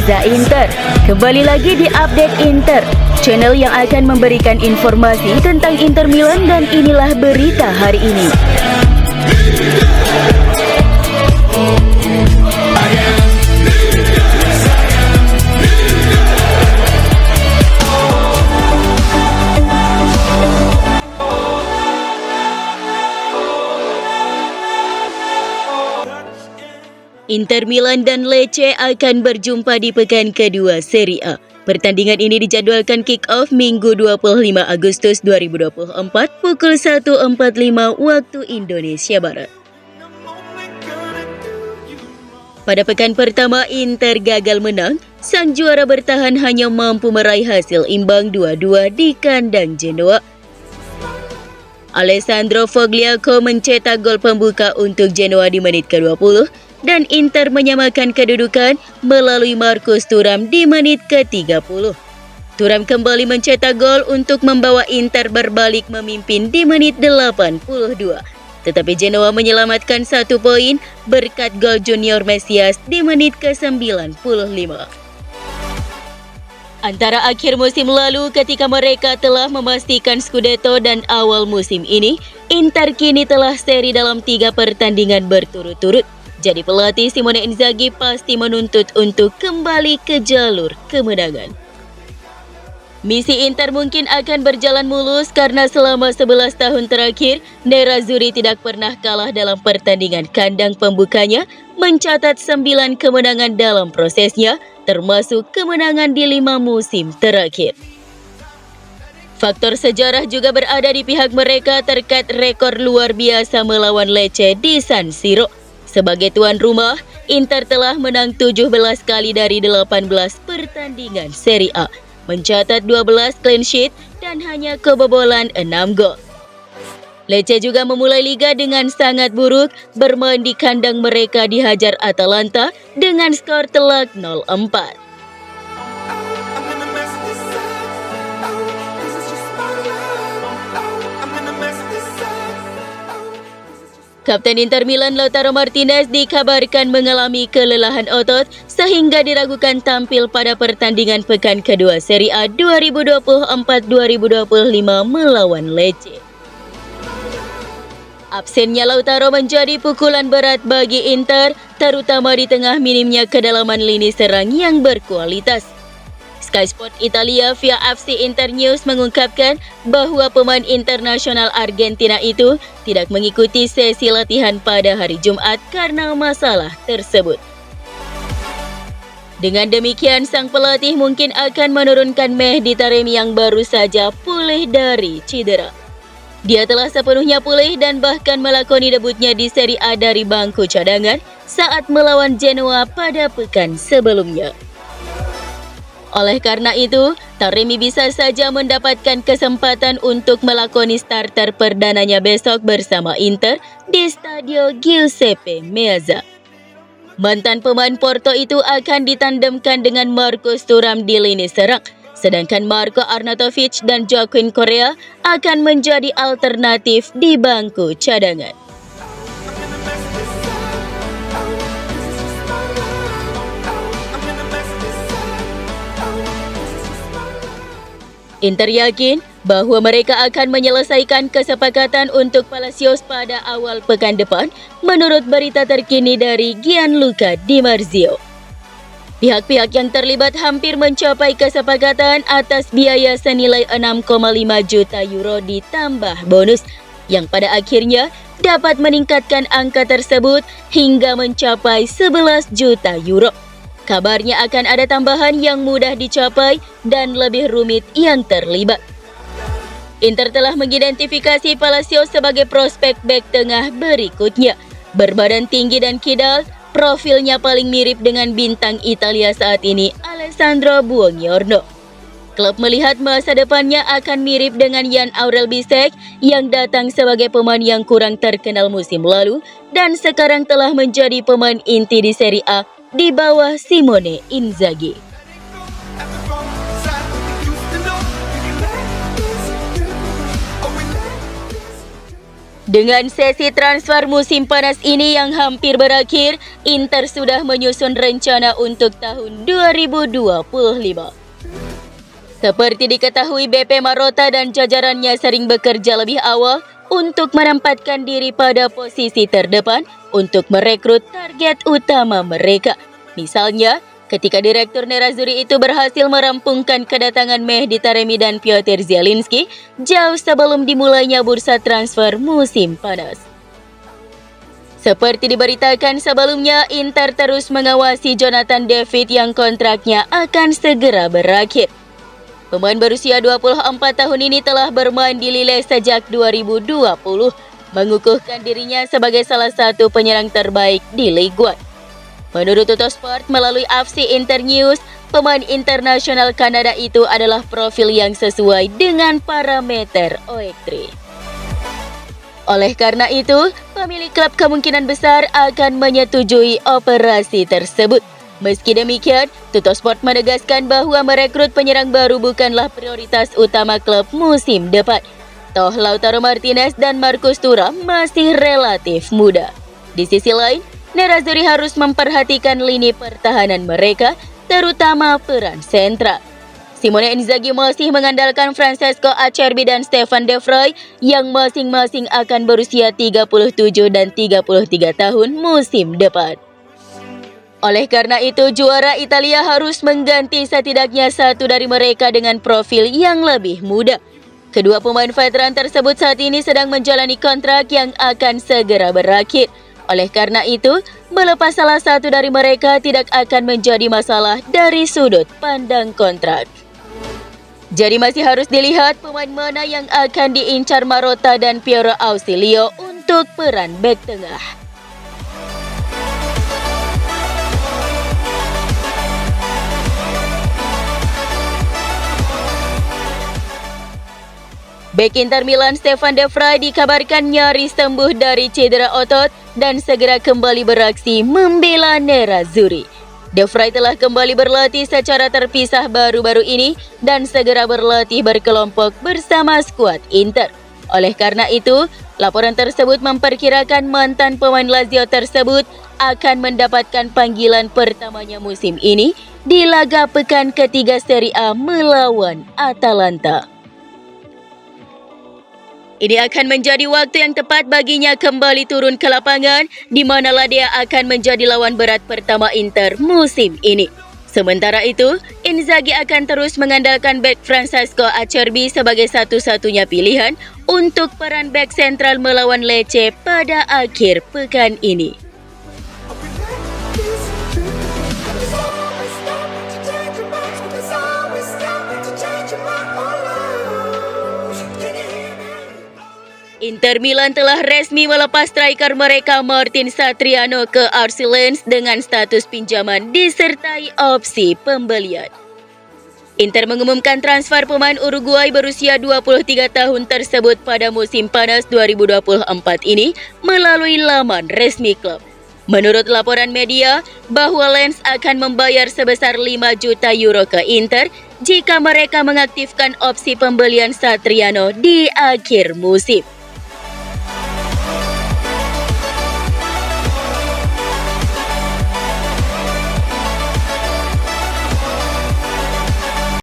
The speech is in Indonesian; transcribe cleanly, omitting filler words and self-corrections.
Meza Inter. Kembali lagi di Update Inter, channel yang akan memberikan informasi tentang Inter Milan, dan inilah berita hari ini. Inter Milan dan Lecce akan berjumpa di pekan kedua Serie A. Pertandingan ini dijadwalkan kick-off Minggu 25 Agustus 2024 pukul 1.45 waktu Indonesia Barat. Pada pekan pertama, Inter gagal menang. Sang juara bertahan hanya mampu meraih hasil imbang 2-2 di kandang Genoa. Alessandro Fogliaco mencetak gol pembuka untuk Genoa di menit ke-20. Dan Inter menyamakan kedudukan melalui Marcus Thuram di menit ke-30. Thuram kembali mencetak gol untuk membawa Inter berbalik memimpin di menit 82. Tetapi Genoa menyelamatkan 1 poin berkat gol Junior Mesias di menit ke-95. Antara akhir musim lalu ketika mereka telah memastikan Scudetto dan awal musim ini, Inter kini telah seri dalam 3 pertandingan berturut-turut. Jadi pelatih Simone Inzaghi pasti menuntut untuk kembali ke jalur kemenangan. Misi Inter mungkin akan berjalan mulus karena selama 11 tahun terakhir, Nerazzurri tidak pernah kalah dalam pertandingan kandang pembukanya, mencatat 9 kemenangan dalam prosesnya, termasuk kemenangan di 5 musim terakhir. Faktor sejarah juga berada di pihak mereka terkait rekor luar biasa melawan Lecce di San Siro. Sebagai tuan rumah, Inter telah menang 17 kali dari 18 pertandingan Serie A, mencatat 12 clean sheet dan hanya kebobolan 6 gol. Lecce juga memulai liga dengan sangat buruk, bermain di kandang mereka dihajar Atalanta dengan skor telak 0-4. Kapten Inter Milan Lautaro Martinez dikabarkan mengalami kelelahan otot sehingga diragukan tampil pada pertandingan pekan kedua Serie A 2024-2025 melawan Lecce. Absennya Lautaro menjadi pukulan berat bagi Inter, terutama di tengah minimnya kedalaman lini serang yang berkualitas. Sky Sport Italia via FC Inter News mengungkapkan bahwa pemain internasional Argentina itu tidak mengikuti sesi latihan pada hari Jumat karena masalah tersebut. Dengan demikian, sang pelatih mungkin akan menurunkan Mehdi Taremi yang baru saja pulih dari cedera. Dia telah sepenuhnya pulih dan bahkan melakoni debutnya di Serie A dari bangku cadangan saat melawan Genoa pada pekan sebelumnya. Oleh karena itu, Taremi bisa saja mendapatkan kesempatan untuk melakoni starter perdananya besok bersama Inter di Stadio Giuseppe Meazza. Mantan pemain Porto itu akan ditandemkan dengan Marcus Thuram di lini serang, sedangkan Marco Arnautovic dan Joaquin Correa akan menjadi alternatif di bangku cadangan. Inter yakin bahwa mereka akan menyelesaikan kesepakatan untuk Palacios pada awal pekan depan, menurut berita terkini dari Gianluca Di Marzio. Pihak-pihak yang terlibat hampir mencapai kesepakatan atas biaya senilai 6,5 juta euro ditambah bonus, yang pada akhirnya dapat meningkatkan angka tersebut hingga mencapai 11 juta euro. Kabarnya akan ada tambahan yang mudah dicapai dan lebih rumit yang terlibat. Inter telah mengidentifikasi Palacios sebagai prospek bek tengah berikutnya. Berbadan tinggi dan kidal, profilnya paling mirip dengan bintang Italia saat ini, Alessandro Buongiorno. Klub melihat masa depannya akan mirip dengan Jan Aurel Bisek yang datang sebagai pemain yang kurang terkenal musim lalu dan sekarang telah menjadi pemain inti di Serie A di bawah Simone Inzaghi. Dengan sesi transfer musim panas ini yang hampir berakhir, Inter sudah menyusun rencana untuk tahun 2025. Seperti diketahui, BP Marotta dan jajarannya sering bekerja lebih awal untuk menempatkan diri pada posisi terdepan untuk merekrut target utama mereka. Misalnya, ketika Direktur Nerazzurri itu berhasil merampungkan kedatangan Mehdi Taremi dan Piotr Zielinski jauh sebelum dimulainya bursa transfer musim panas. Seperti diberitakan sebelumnya, Inter terus mengawasi Jonathan David yang kontraknya akan segera berakhir. Pemain berusia 24 tahun ini telah bermain di Lille sejak 2020, mengukuhkan dirinya sebagai salah satu penyerang terbaik di Ligue 1. Menurut Tuttosport melalui FC Internews, pemain internasional Kanada itu adalah profil yang sesuai dengan parameter OEK3. Oleh karena itu, pemilik klub kemungkinan besar akan menyetujui operasi tersebut. Meski demikian, Tuttosport menegaskan bahwa merekrut penyerang baru bukanlah prioritas utama klub musim depan. Toh Lautaro Martinez dan Marcus Thuram masih relatif muda. Di sisi lain, Nerazzurri harus memperhatikan lini pertahanan mereka, terutama peran sentral. Simone Inzaghi masih mengandalkan Francesco Acerbi dan Stefan De Vrij yang masing-masing akan berusia 37 dan 33 tahun musim depan. Oleh karena itu, juara Italia harus mengganti setidaknya satu dari mereka dengan profil yang lebih muda. Kedua pemain veteran tersebut saat ini sedang menjalani kontrak yang akan segera berakhir. Oleh karena itu, melepas salah satu dari mereka tidak akan menjadi masalah dari sudut pandang kontrak. Jadi masih harus dilihat pemain mana yang akan diincar Marotta dan Piero Ausilio untuk peran bek tengah. Bek Inter Milan Stefan De Vrij dikabarkan nyaris sembuh dari cedera otot dan segera kembali beraksi membela Nerazzurri. De Vrij telah kembali berlatih secara terpisah baru-baru ini dan segera berlatih berkelompok bersama skuad Inter. Oleh karena itu, laporan tersebut memperkirakan mantan pemain Lazio tersebut akan mendapatkan panggilan pertamanya musim ini di laga pekan ketiga Serie A melawan Atalanta. Ini akan menjadi waktu yang tepat baginya kembali turun ke lapangan, di mana dia akan menjadi lawan berat pertama Inter musim ini. Sementara itu, Inzaghi akan terus mengandalkan bek Francesco Acerbi sebagai satu-satunya pilihan untuk peran bek sentral melawan Lecce pada akhir pekan ini. Inter Milan telah resmi melepas striker mereka Martin Satriano ke RC Lens dengan status pinjaman disertai opsi pembelian. Inter mengumumkan transfer pemain Uruguay berusia 23 tahun tersebut pada musim panas 2024 ini melalui laman resmi klub. Menurut laporan media, bahwa Lens akan membayar sebesar 5 juta euro ke Inter jika mereka mengaktifkan opsi pembelian Satriano di akhir musim.